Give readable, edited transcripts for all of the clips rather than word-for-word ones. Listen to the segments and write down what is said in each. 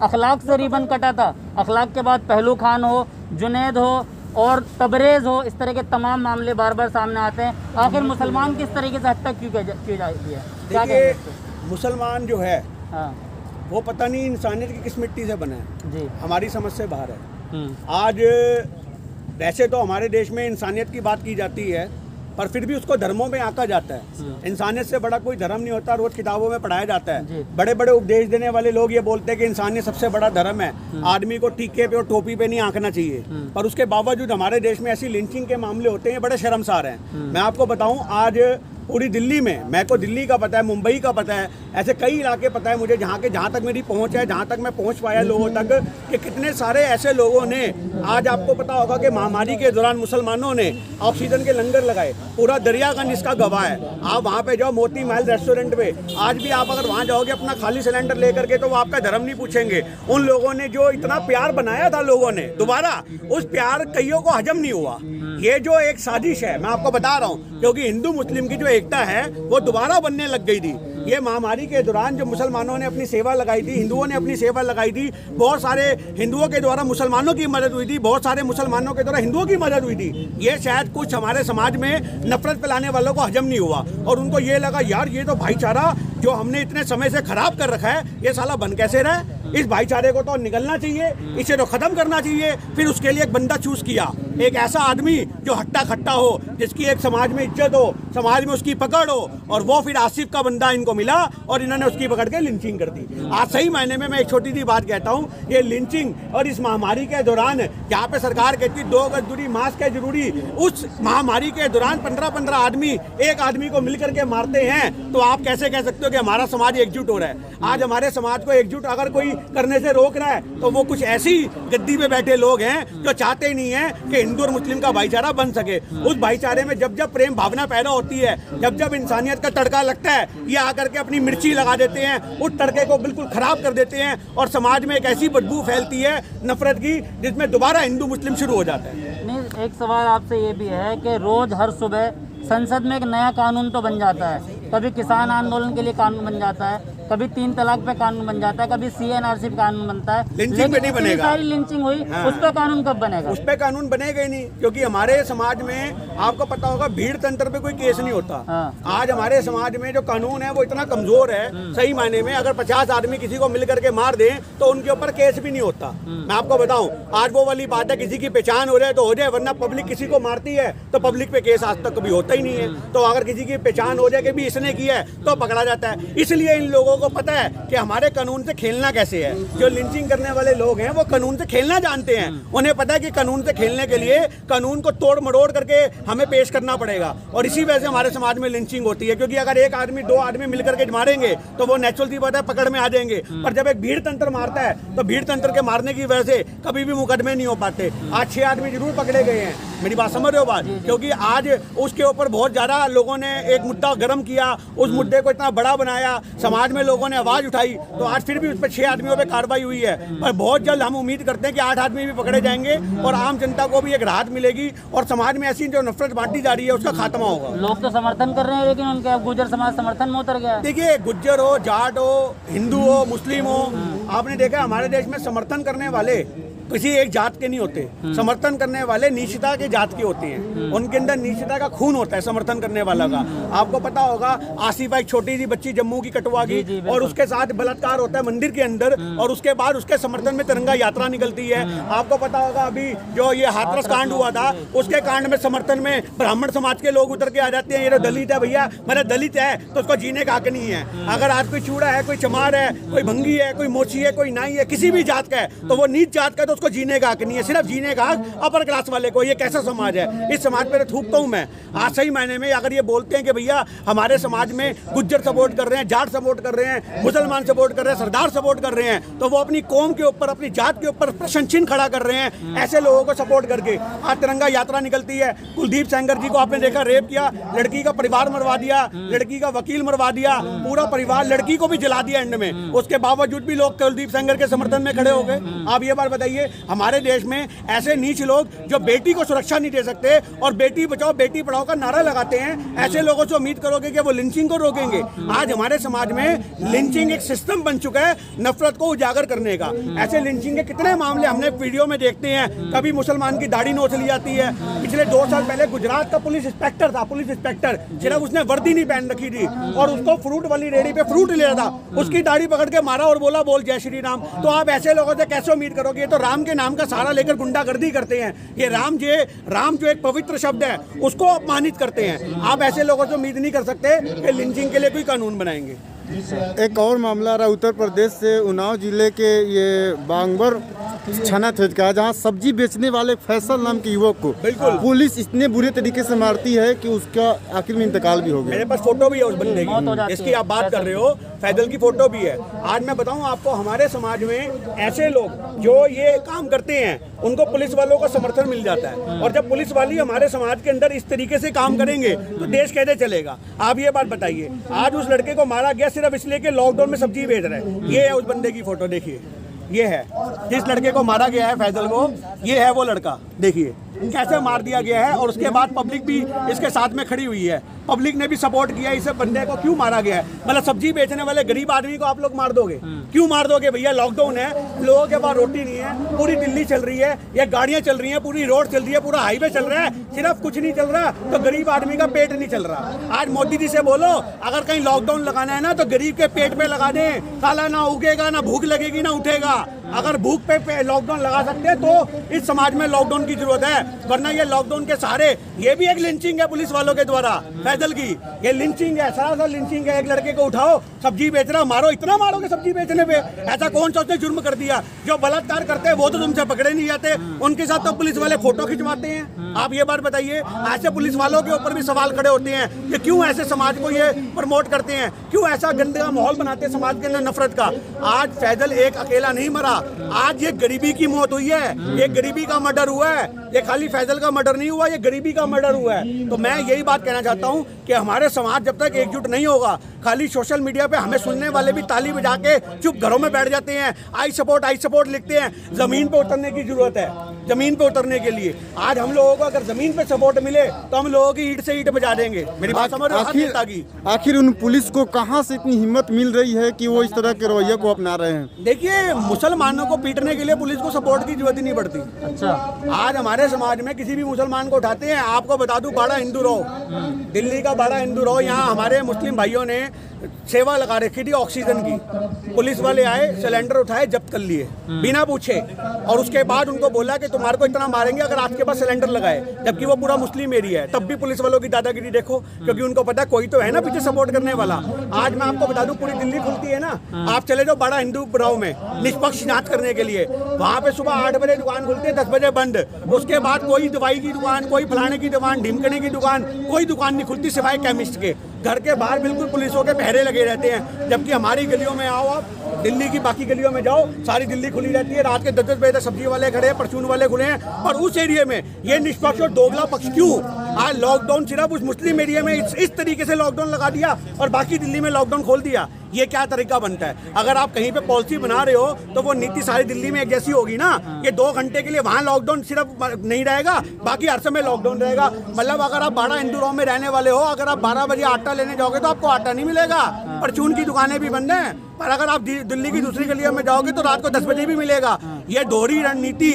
अखलाक से रिबन कटा था। अखलाक के बाद पहलू खान हो, जुनैद हो और तबरेज़ हो, इस तरह के तमाम मामले बार बार सामने आते हैं। आखिर मुसलमान किस तरीके से हत्या क्यों की जाती है? देखिए, मुसलमान जो है हाँ वो पता नहीं इंसानियत की किस मिट्टी से बना है जी। हमारी समझ से बाहर है। आज वैसे तो हमारे देश में इंसानियत की बात की जाती है, पर फिर भी उसको धर्मों में आंका जाता है। इंसानियत से बड़ा कोई धर्म नहीं होता, रोज किताबों में पढ़ाया जाता है। बड़े बड़े उपदेश देने वाले लोग ये बोलते हैं कि इंसानियत सबसे बड़ा धर्म है, आदमी को टीके पे और टोपी पे नहीं आंकना चाहिए, पर उसके बावजूद हमारे देश में ऐसी लिंचिंग के मामले होते हैं, बड़े शर्मसार हैं। मैं आपको बताऊं, आज पूरी दिल्ली में, मैं को दिल्ली का पता है, मुंबई का पता है, ऐसे कई इलाके पता है मुझे जहाँ तक मेरी पहुँच है, जहाँ तक मैं पहुँच पाया लोगों तक, कि कितने सारे ऐसे लोगों ने, आज आपको पता होगा कि महामारी के दौरान मुसलमानों ने ऑक्सीजन के लंगर लगाए, पूरा दरियागंज इसका गवाह है। आप वहाँ पे जाओ मोती महल रेस्टोरेंट पे, आज भी आप अगर वहाँ जाओगे अपना खाली सिलेंडर लेकर के, तो वो आपका धर्म नहीं पूछेंगे। उन लोगों ने जो इतना प्यार बनाया था लोगों ने, दोबारा उस प्यार कईयों को हजम नहीं हुआ। ये जो एक साजिश है, मैं आपको बता रहा हूँ, क्योंकि हिंदू मुस्लिम की जो एकता है वो दोबारा बनने लग गई थी। ये महामारी के दौरान जो मुसलमानों ने अपनी सेवा लगाई थी, हिंदुओं ने अपनी सेवा लगाई थी, बहुत सारे हिंदुओं के द्वारा मुसलमानों की मदद हुई थी, बहुत सारे मुसलमानों के द्वारा हिंदुओं की मदद हुई थी। ये शायद कुछ हमारे समाज में नफरत फैलाने वालों को हजम नहीं हुआ और उनको ये लगा यार ये तो भाईचारा जो हमने इतने समय से खराब कर रखा है, ये साला बन कैसे रहा, इस भाईचारे को तो निकलना चाहिए, इसे तो खत्म करना चाहिए। फिर उसके लिए एक बंदा चूज किया, एक ऐसा आदमी जो हट्टा खट्टा हो, जिसकी एक समाज में इज्जत हो, समाज में उसकी पकड़ हो, और वो फिर आसिफ का बंदा इनको मिला और इन्होंने उसकी पकड़ के लिंचिंग कर दी। आज सही मायने में मैं एक छोटी सी बात कहता हूँ, ये लिंचिंग और इस महामारी के दौरान जहाँ पे सरकार कहती 2 गज दूरी, मास्क है जरूरी, उस महामारी के दौरान 15-15 आदमी एक आदमी को मिल करके मारते हैं, तो आप कैसे कह सकते हो कि हमारा समाज एकजुट हो रहा है? आज हमारे समाज को एकजुट अगर कोई करने से रोक रहा है, तो वो कुछ ऐसी गद्दी पे बैठे लोग हैं जो चाहते ही नहीं है कि हिंदू और मुस्लिम का भाईचारा बन सके। उस भाईचारे में जब जब प्रेम भावना पैदा होती है, जब जब इंसानियत का तड़का लगता है, ये आकर के अपनी मिर्ची लगा देते हैं, उस तड़के को बिल्कुल खराब कर देते हैं और समाज में एक ऐसी बदबू फैलती है नफरत की, जिसमें दोबारा हिंदू मुस्लिम शुरू हो जाता है। नहीं, एक सवाल आपसे ये भी है कि रोज हर सुबह संसद में एक नया कानून तो बन जाता है। कभी किसान आंदोलन के लिए कानून बन जाता है, कभी 3 तलाक पे कानून बन जाता है, कभी CNRC पे कानून बनता है, लिंचिंग पे नहीं बनेगा। सारी लिंचिंग हुई, उस पर कानून कब बनेगा? उस पे कानून बनेगा ही नहीं, क्योंकि हमारे समाज में आपको पता होगा भीड़ तंत्र पे कोई केस नहीं होता। आज हमारे समाज में जो कानून है वो इतना कमजोर है, सही मायने में अगर 50 आदमी किसी को मिल करके मार दें तो उनके ऊपर केस भी नहीं होता। मैं आपको बताऊं, आज वो वाली बात है, किसी की पहचान हो जाए तो हो जाए, वरना पब्लिक किसी को मारती है तो पब्लिक पे केस आज तक कभी होता ही नहीं है। तो अगर किसी की पहचान हो जाए कि भी इसने किया है तो पकड़ा जाता है। इसलिए इन लोगों को पता है कि हमारे कानून से खेलना कैसे है। जो लिंचिंग करने वाले लोग हैं वो कानून से खेलना जानते हैं, उन्हें पता है कि कानून से खेलने के लिए कानून को तोड़ मरोड़ करके हमें पेश करना पड़ेगा, और इसी वजह से हमारे समाज में लिंचिंग होती है। क्योंकि अगर एक आदमी 2 आदमी मिलकर के मारेंगे तो वो नेचुरल सी बात है, पकड़ में आ जाएंगे, पर जब एक भीड़ तंत्र मारता है तो भीड़ तंत्र के मारने की वजह से कभी भी मुकदमे नहीं हो पाते। आज 6 आदमी जरूर पकड़े गए हैं, मेरी बात समझ रहे हो बात, क्योंकि आज उसके ऊपर बहुत ज्यादा लोगों ने एक मुद्दा गर्म किया, उस मुद्दे को इतना बड़ा बनाया, समाज में लोगों ने आवाज उठाई, तो आज फिर भी उस पर 6 आदमियों पे कार्रवाई हुई है। पर बहुत जल्द हम उम्मीद करते हैं कि 8 आदमी भी पकड़े जाएंगे और आम जनता को भी एक राहत मिलेगी और समाज में ऐसी जो नफरत बांटी जा रही है उसका खात्मा होगा। लोग तो समर्थन कर रहे हैं, लेकिन उनके गुर्जर समाज समर्थन में उतर गया है। देखिए, गुज्जर हो, जाट हो, हिंदू हो, मुस्लिम हो, आपने देखा हमारे देश में समर्थन करने वाले किसी एक जात के नहीं होते। समर्थन करने वाले निश्चिता के जात के होते हैं, उनके अंदर निश्चिता का खून होता है समर्थन करने वाला का। आपको पता होगा आसिफा एक छोटी सी बच्ची जम्मू की कटवा गई और उसके साथ बलात्कार होता है मंदिर के अंदर, और उसके बाद उसके समर्थन में तिरंगा यात्रा निकलती है। आपको पता होगा अभी जो ये हाथरस कांड हुआ था, उसके कांड में समर्थन में ब्राह्मण समाज के लोग उतर के आ जाते हैं, ये तो दलित है भैया, मेरा दलित है तो उसको जीने का हक नहीं है। अगर आज कोई चूड़ा है, कोई चमार है, कोई भंगी है, कोई मोची है, कोई नाई है, किसी भी जात का है, तो वो नीच जात का, तो उसको जीने का हक नहीं है। सिर्फ जीने का हक अपर क्लास वाले को। ये कैसा समाज है? इस समाज पे थूकता हूं मैं। आज सही मायने में अगर ये बोलते हैं कि भैया हमारे समाज में गुज्जर सपोर्ट कर रहे हैं, जाट सपोर्ट कर रहे हैं, मुसलमान सपोर्ट कर रहे हैं, सरदार सपोर्ट कर रहे हैं, तो वो अपनी कौम के ऊपर, अपनी जात के ऊपर प्रश्न चिन्ह खड़ा कर रहे हैं ऐसे लोगों को सपोर्ट करके। आज तिरंगा यात्रा निकलती है, कुलदीप सेंगर जी को आपने देखा रेप किया, लड़की का परिवार मरवा दिया, लड़की का वकील मरवा दिया, पूरा परिवार, लड़की को भी जला दिया एंड में। उसके बावजूद भी लोग कुलदीप सेंगर के समर्थन में खड़े हो गए। आप ये बात बताइए चाहिए। हमारे देश में ऐसे नीच लोग जो बेटी को सुरक्षा नहीं दे सकते और बेटी बचाओ बेटी पढ़ाओ का नारा लगाते हैं, ऐसे लोगों से उम्मीद करोगे कि वो लिंचिंग को रोकेंगे? आज हमारे समाज में लिंचिंग एक सिस्टम बन चुका है नफरत को उजागर करने का। ऐसे लिंचिंग के कितने मामले हमने वीडियो में देखते हैं। कभी मुसलमान की दाढ़ी नोच ली जाती है। पिछले 2 साल पहले गुजरात का पुलिस इंस्पेक्टर था, पुलिस इंस्पेक्टर, सिर्फ उसने वर्दी नहीं पहन रखी थी और उसको फ्रूट वाली रेडी पे फ्रूट ले रहा था, उसकी दाढ़ी पकड़ के मारा और बोला बोल जय श्री राम। तो आप ऐसे लोगों से कैसे उम्मीद करोगे? ये तो राम के नाम का सहारा लेकर गुंडागर्दी करते हैं। ये राम जो एक पवित्र शब्द है उसको अपमानित करते हैं। आप ऐसे लोगों से उम्मीद नहीं कर सकते कि लिंचिंग के लिए कोई कानून बनाएंगे। एक और मामला आ रहा है उत्तर प्रदेश से, उन्नाव जिले के ये बांगबर थाना क्षेत्र का, जहाँ सब्जी बेचने वाले फैसल नाम के युवक को बिल्कुल पुलिस इतने बुरे तरीके से मारती है कि उसका आखिर में इंतकाल भी हो गया। मेरे पास फोटो भी है उस बंदे की, इसकी आप बात कर रहे हो, फैजल की फोटो भी है। आज मैं बताऊं आपको, हमारे समाज में ऐसे लोग जो ये काम करते हैं उनको पुलिस वालों का समर्थन मिल जाता है, और जब पुलिस वाली हमारे समाज के अंदर इस तरीके से काम करेंगे तो देश कैसे चलेगा? आप ये बात बताइए। आज उस लड़के को मारा गया सिर्फ इसलिए कि लॉकडाउन में सब्जी बेच रहा है। ये है उस बंदे की फोटो, देखिए, ये है जिस लड़के को मारा गया है फैजल को, ये है वो लड़का, देखिए कैसे मार दिया गया है। और उसके बाद पब्लिक भी इसके साथ में खड़ी हुई है, पब्लिक ने भी सपोर्ट किया। इसे बंदे को क्यों मारा गया है? मतलब सब्जी बेचने वाले गरीब आदमी को आप लोग मार दोगे? क्यों मार दोगे भैया? लॉकडाउन है, लोगों के पास रोटी नहीं है, पूरी दिल्ली चल रही है, ये गाड़ियां चल रही हैं, पूरी रोड चल रही है, पूरा हाईवे चल रहा है, सिर्फ कुछ नहीं चल रहा तो गरीब आदमी का पेट नहीं चल रहा। आज मोदी जी से बोलो अगर कहीं लॉकडाउन लगाना है ना तो गरीब के पेट पे लगा दें, साला ना उगेगा, ना भूख लगेगी, ना उठेगा। अगर भूख पे लॉकडाउन लगा सकते हैं तो इस समाज में लॉकडाउन की जरूरत है, वरना ये लॉकडाउन के सहारे, ये भी एक लिंचिंग है पुलिस वालों के द्वारा फैजल की, ये लिंचिंग है, सरासर लिंचिंग है। एक लड़के को उठाओ, सब्जी बेच रहा, मारो। इतना मारोगे सब्जी बेचने पे? ऐसा कौन सा उसने जुर्म कर दिया? जो बलात्कार करते हैं वो तो तुमसे पकड़े नहीं जाते, उनके साथ तो पुलिस वाले फोटो खिंचवाते हैं। आप ये बात बताइए, ऐसे पुलिस वालों के ऊपर भी सवाल खड़े होते हैं कि क्यों ऐसे समाज को ये प्रमोट करते हैं, क्यों ऐसा गंदा माहौल बनाते हैं समाज के अंदर नफरत का। आज फैजल एक अकेला नहीं मरा, आज ये गरीबी की मौत हुई है, ये गरीबी का मर्डर हुआ है। ये खाली फैजल का मर्डर नहीं हुआ, ये गरीबी का मर्डर हुआ है। तो मैं यही बात कहना चाहता हूँ कि हमारे समाज जब तक एकजुट नहीं होगा, खाली सोशल मीडिया पे हमें सुनने वाले भी ताली बजा के चुप घरों में बैठ जाते हैं, आई सपोर्ट लिखते हैं। जमीन पे उतरने की जरूरत है, जमीन पे उतरने के लिए आज हम लोगों को अगर जमीन पे सपोर्ट मिले तो हम लोगों की ईंट से ईंट बजा देंगे। मेरी बात समझ रहे हो? आखिर उन पुलिस को कहाँ से इतनी हिम्मत मिल रही है कि वो इस तरह के रवैये को अपना रहे हैं? देखिए, मुसलमानों को पीटने के लिए पुलिस को सपोर्ट की जरूरत ही नहीं पड़ती। अच्छा, आज हमारे समाज में किसी भी मुसलमान को उठाते हैं, आपको बता दूं, बाड़ा हिंदू रो, दिल्ली का बाड़ा हिंदू रो, यहाँ हमारे मुस्लिम भाइयों ने सेवा लगा रखी थी ऑक्सीजन की। पुलिस वाले आए, सिलेंडर उठाए, जब्त कर लिए बिना पूछे, और उसके बाद उनको बोला कि तुम्हारे को इतना मारेंगे अगर आपके पास सिलेंडर लगाए, जबकि वो पूरा मुस्लिम एरिया है। तब भी पुलिस वालों की दादागिरी देखो, क्योंकि उनको पता है कोई तो है ना पीछे सपोर्ट करने वाला। आज मैं आपको बता दूं, पूरी दिल्ली खुलती है ना, आप चले जाओ बड़ा हिंदू राव में निष्पक्ष जांच करने के लिए, वहाँ पे सुबह 8 बजे दुकान खुलती है, 10 बजे बंद। उसके बाद कोई दवाई की दुकान, कोई फलाने की दुकान, ढिमकने की दुकान, कोई दुकान नहीं खुलती सिवाय केमिस्ट के। घर के बाहर बिल्कुल पुलिसों के पहरे लगे रहते हैं, जबकि हमारी गलियों में आओ, आप दिल्ली की बाकी गलियों में जाओ, सारी दिल्ली खुली रहती है। रात के 10-10 बजे तक सब्जी वाले खड़े हैं, परचून वाले खुले हैं, और उस एरिया में ये निष्पक्ष और दोगला पक्ष क्यों? आज लॉकडाउन सिर्फ उस मुस्लिम एरिया में इस तरीके से लॉकडाउन लगा दिया और बाकी दिल्ली में लॉकडाउन खोल दिया। ये क्या तरीका बनता है? अगर आप कहीं पे पॉलिसी बना रहे हो तो वो नीति सारी दिल्ली में एक जैसी होगी ना। ये 2 घंटे के लिए वहाँ लॉकडाउन सिर्फ नहीं रहेगा, बाकी हर समय लॉकडाउन रहेगा। मतलब अगर आप बाड़ा हिंदू राव में रहने वाले हो, अगर आप 12 बजे आटा लेने जाओगे तो आपको आटा नहीं मिलेगा, परचून की दुकानें भी बंद हैं। पर अगर आप दिल्ली की दूसरी गलियों में जाओगे तो रात को 10 बजे भी मिलेगा। ये दोहरी रणनीति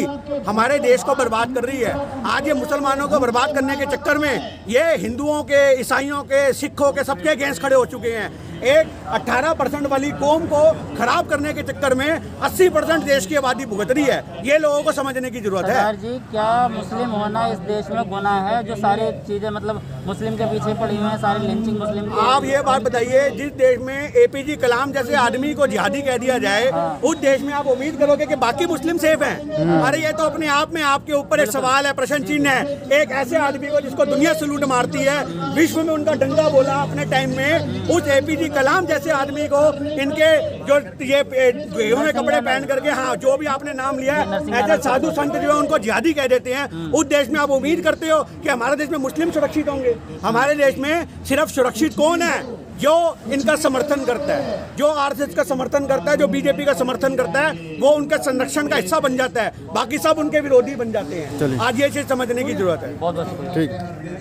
हमारे देश को बर्बाद कर रही है। आज ये मुसलमानों को बर्बाद करने के चक्कर में ये हिंदुओं के, ईसाइयों के, सिखों के, सबके अगेंस्ट खड़े हो चुके हैं। एक 18% वाली कौम को खराब करने के चक्कर में 80% देश की आबादी भुगत रही है। ये लोगों को समझने की जरूरत है। सरदार जी, क्या मुस्लिम होना इस देश में गुनाह है? जो सारी चीजें मतलब मुस्लिम के पीछे पड़ी हुई हैं, सारी लिंचिंग मुस्लिम की। आप ये बात बताइए, जिस देश में APJ कलाम जैसे आदमी को जिहादी कह दिया जाए, उस देश में आप उम्मीद करोगे कि बाकी मुस्लिम सेफ हैं? अरे ये तो अपने आप में आपके ऊपर एक सवाल है, प्रश्न चिन्ह है। एक ऐसे आदमी को जिसको दुनिया सलूट मारती है, विश्व में उनका डंका बोला अपने टाइम में, उस APJ कलाम जैसे आदमी को इनके जो ये गेहूं में कपड़े पहन करके, हाँ जो भी आपने नाम लिया है, ऐसे साधु संत जो है उनको जिहादी कह देते हैं। उस देश में आप उम्मीद करते हो कि हमारे देश में मुस्लिम सुरक्षित होंगे? हमारे देश में सिर्फ सुरक्षित कौन है? जो इनका समर्थन करता है, जो आरएसएस का समर्थन करता है, जो बीजेपी का समर्थन करता है, वो उनके संरक्षण का हिस्सा बन जाता है, बाकी सब उनके विरोधी बन जाते हैं। चलिए। आज ये चीज समझने की जरूरत है। बहुत बहुत शुक्रिया। ठीक।